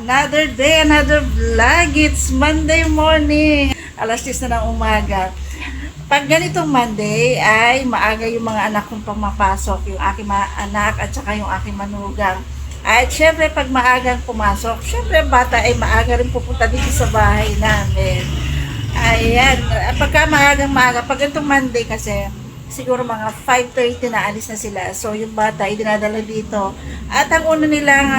Another day, another vlog. It's Monday morning. Alas 10 na ng umaga. Pag ganitong Monday ay maaga yung mga anak kong pumapasok. Yung aking mga anak at saka yung aking manugang. At syempre pag maagang pumasok, syempre bata ay maaga rin pupunta dito sa bahay namin. Ayan. Pagka maaga, pag ganitong Monday kasi, siguro mga 5:30 na alis na sila. So, yung bata ay dinadala dito. At ang una nilang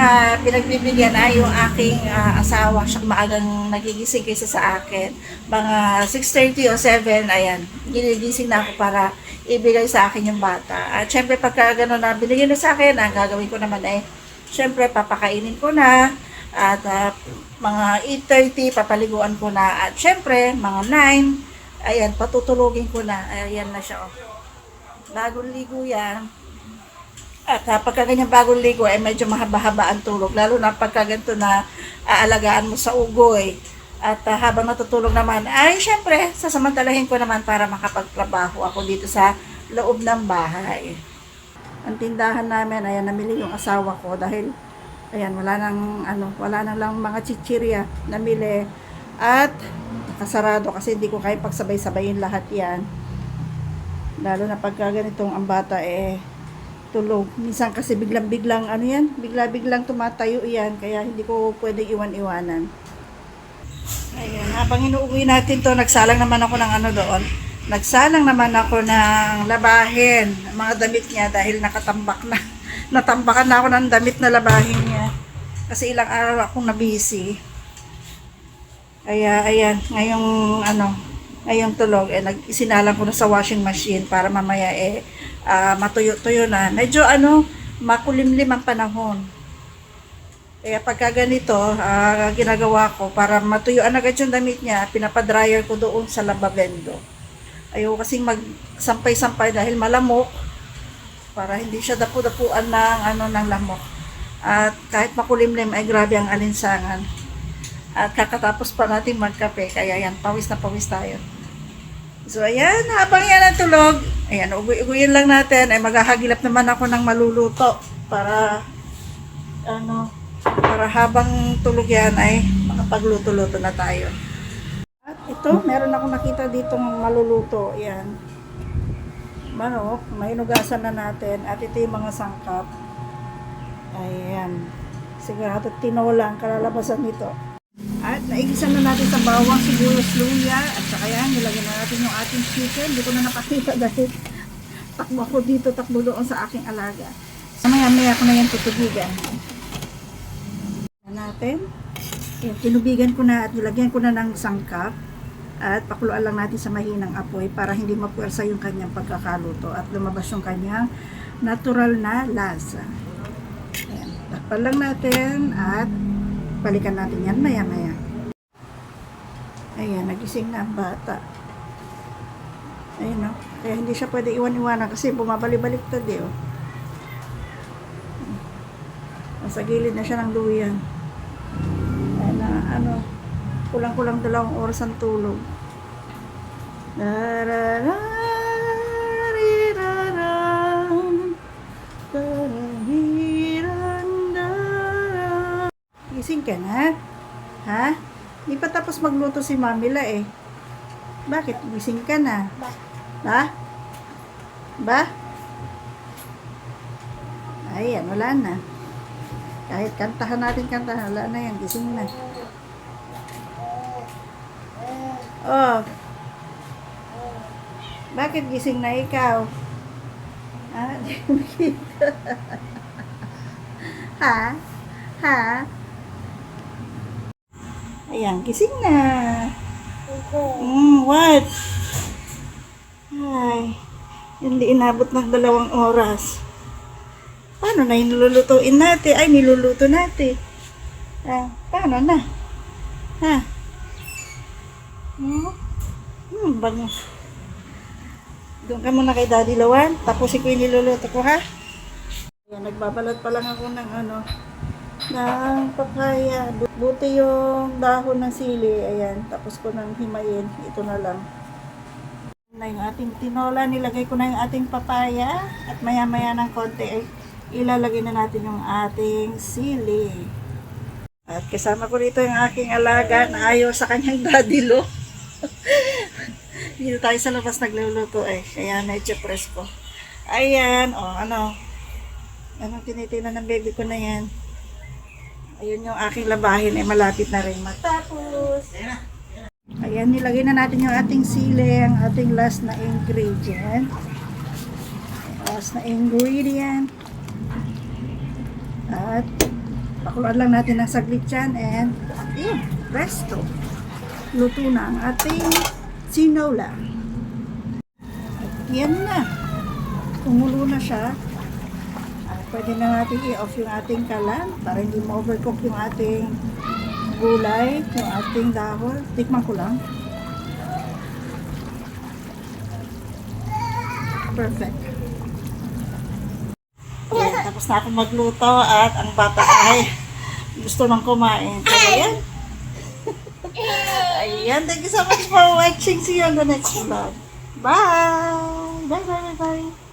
pinagbibigyan ay yung aking asawa. Siya maagang nagigising kaysa sa akin. Mga 6:30 o 7, ayan. Ginigising na ako para ibigay sa akin yung bata. At syempre, pagka gano'n na binigyan na sa akin, ang gagawin ko naman ay, syempre, papakainin ko na. At mga 8:30, papaliguan ko na. At syempre, mga 9, ayan, patutulugin ko na. Ayan na siya, oh. Bagong ligo yan. At pagka ganyan bagong ligo, ay medyo mahaba-haba ang tulog. Lalo na pagka ganito na aalagaan mo sa ugoy. At habang natutulog naman, ay syempre, sasamantalahin ko naman para makapagtrabaho ako dito sa loob ng bahay. Ang tindahan namin, ayan, namili yung asawa ko dahil, ayan, wala nang lang mga chichirya namili. At nakasarado kasi hindi ko kaya pagsabay-sabayin lahat yan. Lalo na pagka ganitong ang bata tulog. Minsan kasi biglang-biglang bigla-biglang tumatayo yan. Kaya hindi ko pwedeng iwan-iwanan. Ayan, habang inuuwi natin to, nagsalang naman ako ng doon. Nagsalang naman ako ng labahin, mga damit niya dahil nakatambak na. Natambakan na ako ng damit na labahin niya. Kasi ilang araw akong nabisi. Kaya, ayan, ngayong tulog, isinalang ko na sa washing machine para mamaya matuyo-tuyo na. Medyo makulimlim ang panahon. Kaya pagka ganito, ginagawa ko para matuyuan agad yung damit niya, pinapadryer ko doon sa lavabendo. Ayoko kasing magsampay-sampay dahil malamok para hindi siya dapu-dapuan ng lamok. At kahit makulimlim ay grabe ang alinsangan. At kakatapos pa natin magkape, kaya yan, pawis na pawis tayo. So, ayan, habang yan ang tulog, ayan, uguyin lang natin, ay maghahagilap naman ako ng maluluto para, para habang tulog yan, ay makapagluto-luto na tayo. At ito, meron ako nakita ditong maluluto, ayan. Manok, may inugasan na natin, at ito yung mga sangkap. Ayan, sigurado tinola ang kalalabasan nito. At naigisan na natin sa bawang, sibuyas, luya, at saka yan, nilagyan na natin yung ating chicken. Hindi ko na napakita dahil takbo ako dito, takbo doon sa aking alaga. So maya ko na yan tutubigan. Natin. Yan, tinubigan ko na at nilagyan ko na ng sangkap. At pakuluan lang natin sa mahinang apoy para hindi mapuwersa yung kanyang pagkakaluto at lumabas yung kanyang natural na lasa. Ayan, takpan lang natin at balikan natin yan maya-maya. Ayan, nagising na ang bata. Ayan, kaya hindi siya pwede iwan-iwanan kasi bumabalik-baliktad oh. Nasa gilid na siya ng luyan. Ayan na, kulang-kulang 2 oras ang tulog. Gising ka na? Ha? Di pa tapos magluto si Mamila Bakit? Gising ka na? Ba? Ba? Ayan, wala na. Kahit kantahan natin, wala na yan. Gising na. Oh. Bakit gising na ikaw? Di ko makita. Ha? Ha? Ayan, gising na. What? Ay, hindi inabot ng 2 oras. Paano na yung nilulutuin natin? Ay, niluluto natin. Paano na? Ha? Bango. Doon ka muna kay Daddy Lawan. Tapusin ko yung niluluto ko, ha? Ayan, nagbabalat pa lang ako ng ng papaya. Buti yung dahon ng sili. Ayan, tapos ko nang himayin. Ito na lang. Na yung ating tinola, nilagay ko na yung ating papaya. At maya-maya ng konti ay ilalagay na natin yung ating sili. At kasama ko rito yung aking alaga na ayaw sa kanyang dadilo. Dito tayo sa labas nagluluto eh. Kaya medyo presko. Ayan, ano. Anong tinitingnan ng baby ko na yan? Ayun yung aking labahin eh, malapit na rin matapos. Ayan, nilagay na natin yung ating sili, ang ating last na ingredient. At pakuluan lang natin ng saglit yan and yun, presto. Luto na ang ating sinola. At yan na. Kumulo na siya. Pwede na natin i-off yung ating kalan para hindi ma-overcook yung ating gulay, yung ating dahon. Tikman ko lang. Perfect. Ayan, tapos na ako magluto at ang bata ay gusto nang kumain. So, ayan. Ayan, thank you so much for watching. See you on the next vlog. Bye! Bye, bye, bye, bye.